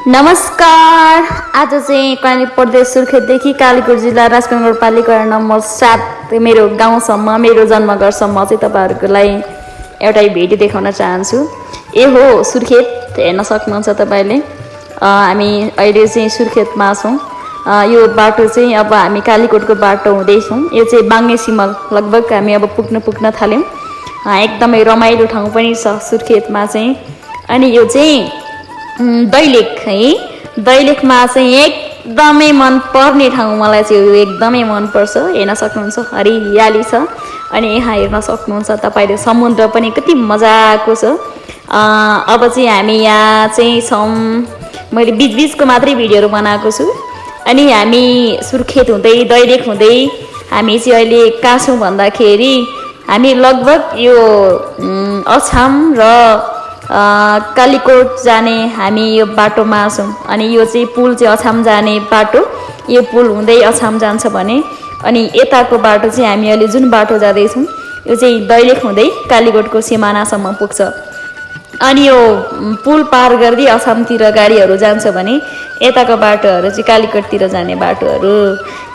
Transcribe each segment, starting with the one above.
नमस्कार। आज चाहिँ काली प्रदेश सुर्खेतदेखि कालीकोट जिल्ला राजगञ्ज नगरपालिका नम्बर 7 मेरो गाउँसम्म मेरो जन्मघरसम्म चाहिँ तपाईहरुलाई एउटा भिडियो देखाउन चाहन्छु। ए हो सुर्खेत हेर्न सक्नुहुन्छ तपाईले। हामी अहिले चाहिँ सुर्खेतमा छौं। यो बाटो चाहिँ अब हामी कालीकोटको बाटो हुँदै छौं। यो चाहिँ बाङ्गे सिमल लगभग हामी अब पुग्न थाल्यौं। एकदमै रमाइलो ठाउँ पनि छ सुर्खेतमा चाहिँ। अनि यो चाहिँ दैलेख है। दैलेखमा चाहिँ एकदमै मन पर्ने ठाउँ मलाई चाहिँ यो एकदमै मन पर्छ। हेर्न सक्नुहुन्छ हरियाली छ। अनि यहाँ हेर्न सक्नुहुन्छ तपाईले समुद्र पनि कति मजाको छ। अब चाहिँ हामी यहाँ चाहिँ छौं। मैले बीचको मात्रै भिडियोहरु बनाएको छु। अनि हामी सुर्खेत हुँदै दैलेख हुँदै हामी चाहिँ अहिले कहाँ छौं भन्दाखेरि हामी लगभग यो अछाम र कालीकोट जाने हामी यो बाटोमा छौं। अनि यो चाहिँ पुल चाहिँ अछाम जाने बाटो। यो पुल हुँदै अछाम जान्छ भने अनि यताको बाटो चाहिँ हामी अहिले जुन बाटो जाँदै छौं यो चाहिँ दैलेख हुँदै कालीकोटको सिमानासम्म पुग्छ। अनि यो पुल पार गर्दै अछामतिर गाडीहरु जान्छ भने यताको बाटोहरु चाहिँ कालीकोटतिर जाने बाटोहरु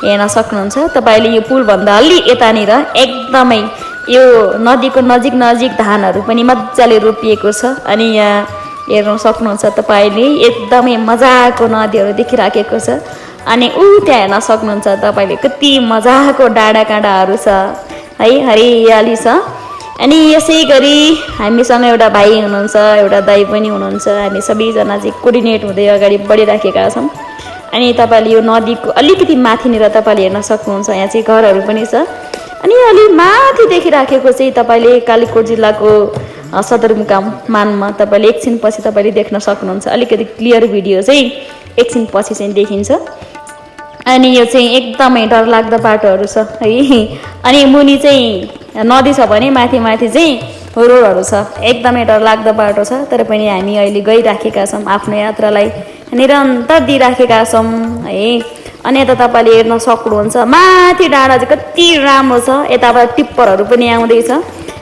हेर्न सक्नुहुन्छ। तपाईले यो पुल भन्दा अलि यतानिर एकदमै यो नदीको नजिक धानहरु पनि मज्जाले रोपिएको छ। अनि यहाँ हेर्न सक्नुहुन्छ तपाईले एकदमै मजाको नदीहरु देखिराखेको छ। अनि त्यहाँ हेर्न सक्नुहुन्छ तपाईले कति मजाको डाँडाकाँडाहरु छ है, हरियाली छ। अनि यसैगरी हामीसँग एउटा भाइ हुनुहुन्छ, एउटा दाइ पनि हुनुहुन्छ। हामी सबैजना चाहिँ कोर्डिनेट हुँदै अगाडि बढिराखेका छौं। अनि तपाईले यो नदीको अलिकति माथिनिर तपाईले हेर्न सक्नुहुन्छ यहाँ चाहिँ घरहरु पनि छ। अनि अलि माथि देखिराखेको चाहिँ तपाईले कालीकोट जिल्लाको सदरमुकाम मानमा तपाईले एकछिन पछि तपाईले देख्न सक्नुहुन्छ। अलिकति क्लियर भिडियो चाहिँ एकछिन पछि चाहिँ देखिन्छ। अनि यो चाहिँ एकदमै डरलाग्दो बाटोहरु छ है। अनि मुनि चाहिँ नदी छ भने माथि चाहिँ रोडहरु छ। एकदमै डरलाग्दो बाटो छ। तर पनि हामी अहिले गइराखेका छौं। आफ्नो यात्रालाई निरन्तर दिइराखेका छौं है। अनि यता तपाईले हेर्न सक्नुहुन्छ माथि डाँडा चाहिँ कति राम्रो छ। यताबाट टिप्परहरु पनि आउँदैछ।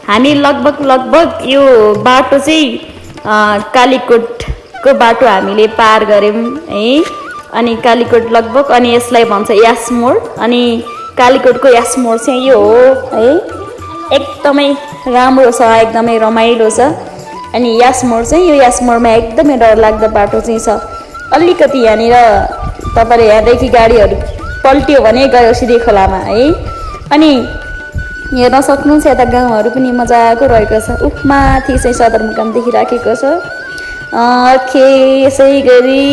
हामी लगभग यो बाटो चाहिँ कालीकोटको बाटो हामीले पार गर्यौं है। अनि कालीकोट लगभग अनि यसलाई भन्छ यासमोड। अनि कालीकोटको यासमोड चाहिँ यो हो है। एकदमै राम्रो छ, एकदमै रमाइलो छ। अनि यासमोड चाहिँ यो यासमोडमा एकदमै डरलाग्दो बाटो चाहिँ छ। अलिकति यहाँनिर तपाईले यहाँदेखि गाडीहरु पल्ट्यो भने गयो सिधै खोलामा है। अनि हेर्न सक्नुहुन्छ यता गाउँहरु पनि मजाको रहेको छ। माथि चाहिँ सदरमुकाम देखिराखेको छ। यसैगरी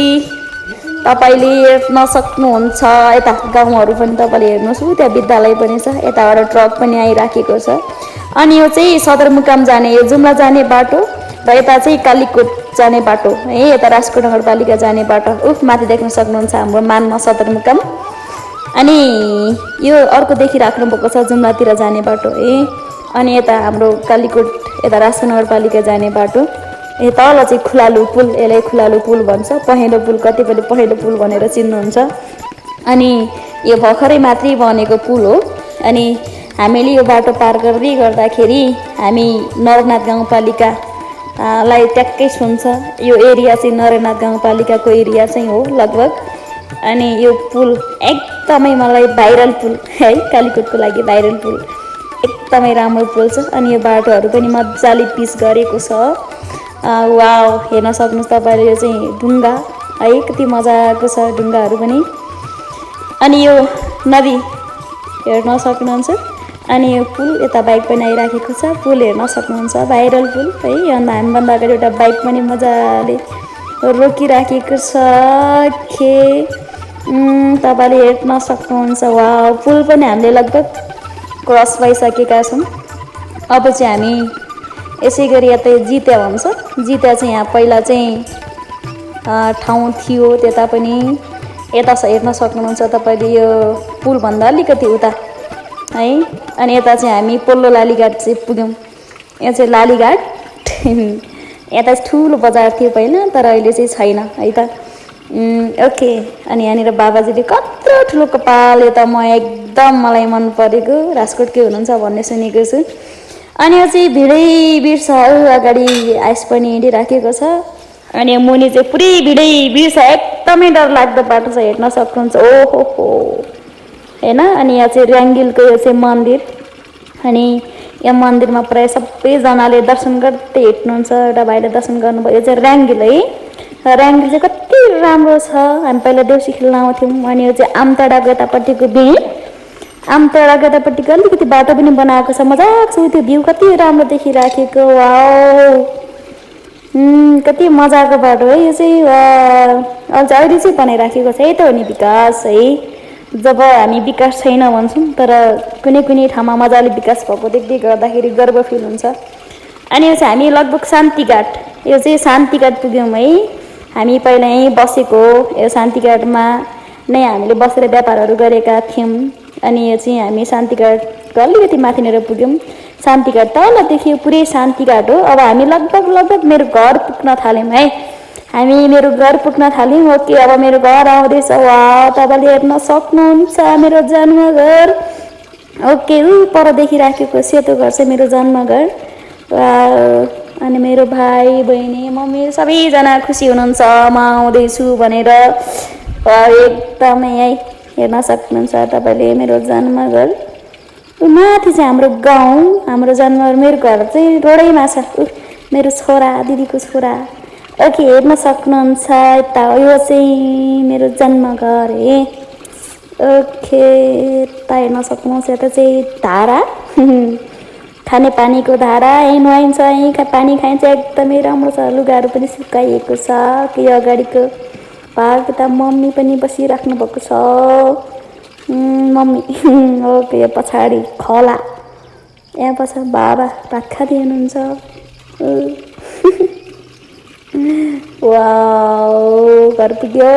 तपाईले हेर्न सक्नुहुन्छ यता गाउँहरु पनि तपाईले हेर्नुस्। त्यहाँ विद्यालय पनि छ। यताबाट ट्रक पनि आइराखेको छ। अनि यो चाहिँ सदरमुकाम जाने यो जुम्ला जाने बाटो र यता चाहिँ कालीकोट जाने बाटो है। यता राजकोट नगरपालिका जाने बाटो माथि देख्न सक्नुहुन्छ हाम्रो मानमा सदरमुकाम। अनि यो अर्को देखिराख्नु भएको छ जुम्लातिर जाने बाटो है। अनि यता हाम्रो कालीकोट यता राजकोट नगरपालिका जाने बाटो। तल चाहिँ खुलालु पुल, यसलाई खुलालु पुल भन्छ। पहेँलो पुल कतिपयले पहेँलो पुल भनेर चिन्नुहुन्छ। अनि यो भर्खरै मात्रै बनेको पुल हो। अनि हामीले यो बाटो पार गर्दाखेरि हामी नरनाथ गाउँपालिका लाई ट्याक्कै छुन्छ। यो एरिया चाहिँ नरनाथ गाउँपालिकाको एरिया चाहिँ हो लगभग। अनि यो पुल एकदमै मलाई भाइरल पुल है, कालीकोटको लागि भाइरल पुल। एकदमै राम्रो पुल छ। अनि यो बाटोहरु पनि मज्जाले पिच गरेको छ। वाउ हेर्न सक्नुहुन्छ तपाईले यो चाहिँ ढुङ्गा है, कति मजाको छ ढुङ्गाहरु पनि। अनि यो नदी हेर्न सक्नुहुन्छ। अनि यो पुल यता बाइक पनि आइराखेको छ। पुल हेर्न सक्नुहुन्छ भाइरल पुल है। अनि हामीभन्दा अगाडि एउटा बाइक पनि मजाले रोकिराखेको छ। तपाईले हेर्न सक्नुहुन्छ। वाउ पुल पनि हामीले लगभग क्रस भइसकेका छौं। अब चाहिँ हामी यसैगरी यता जित्या भन्छ। जित्या चाहिँ यहाँ पहिला चाहिँ ठाउँ थियो। त्यता पनि यता हेर्न सक्नुहुन्छ तपाईले यो पुल भन्दा अलिकति उता है। अनि यता चाहिँ हामी पोल्लो लालीघाट चाहिँ पुग्यौं। यहाँ चाहिँ लालीघाट यता ठुलो बजार थियो पहिला, तर अहिले चाहिँ छैन है त। ओके। अनि यहाँनिर बाबाजीले कत्रो ठुलो कपाल। यता म एकदम मलाई मन परेको राजकोटकै हुनुहुन्छ भन्ने सुनेको छु। अनि यो चाहिँ भिडै भिड छ। अगाडि आइस पनि हिँडिराखेको छ। अनि मुनि चाहिँ पुरै भिड छ, एकदमै डरलाग्दो बाटो छ, हेर्न सक्नुहुन्छ। ओहो हो होइन। अनि यहाँ चाहिँ र्याङ्गिलको यो चाहिँ मन्दिर, अनि यो मन्दिरमा प्रायः सबैजनाले दर्शन गर्दै हिँड्नुहुन्छ। एउटा भाइले दर्शन गर्नुभयो। यो चाहिँ र्याङ्गिल है। र्याङ्गिल चाहिँ कति राम्रो छ। हामी पहिला देउसी खेल्न आउँथ्यौँ। अनि यो चाहिँ आमतडाको यतापट्टिको आमतडाको यतापट्टिको अलिकति बाटो पनि बनाएको छ, मजाको छ। त्यो भ्यू कति राम्रो देखिराखेको, वाउ कति मजाको बाटो है यो चाहिँ। अझ अहिले चाहिँ बनाइराखेको छ, यही त हो नि विकास है। जब हामी विकास छैन भन्छौँ, तर कुनै कुनै ठाउँमा मजाले विकास भएको देख्दै गर्दाखेरि गर्व फिल हुन्छ। अनि यो चाहिँ हामी लगभग शान्तिघाट, यो चाहिँ शान्तिघाट पुग्यौँ है। हामी पहिला यहीँ बसेको, यो शान्तिघाटमा नै हामीले बसेर व्यापारहरू गरेका थियौँ। अनि यो चाहिँ हामी शान्तिघाटको अलिकति माथिनिर पुग्यौँ। शान्तिघाट तल देखियो, पुरै शान्तिघाट हो। अब हामी लगभग मेरो घर पुग्न थाल्यौँ है। हामी मेरो घर पुग्न थाल्यौँ। ओके, अब मेरो घर आउँदैछ। वा, तपाईँले हेर्न सक्नुहुन्छ मेरो जन्मघर। ओके, पर देखिराखेको सेतो घर चाहिँ मेरो जन्मघर। अनि मेरो भाइ बहिनी मम्मी सबैजना खुसी हुनुहुन्छ म आउँदैछु भनेर। एकदमै है, हेर्न सक्नुहुन्छ तपाईँले मेरो जन्मघर। माथि चाहिँ हाम्रो गाउँ, हाम्रो जन्मघर। मेरो घर चाहिँ रोडैमा छ। मेरो छोरा, दिदीको छोरा। ओके, हेर्न सक्नुहुन्छ यता, यो चाहिँ मेरो जन्मघर है। ओके, यता हेर्न सक्नुहुन्छ, यता चाहिँ धारा खाने पानीको धारा, यहीँ नुहाइन्छ, यहीँ पानी खाइन्छ। एकदमै राम्रो छ। लुगाहरू पनि सुकाइएको छ। कि अगाडिको भाग यता मम्मी पनि बसिराख्नु भएको छ, मम्मी। ओके, यो पछाडि खोला, यहाँ पछाडि बाबा भात खाँदै हुनुहुन्छ। वाउ, घर पुग्यो।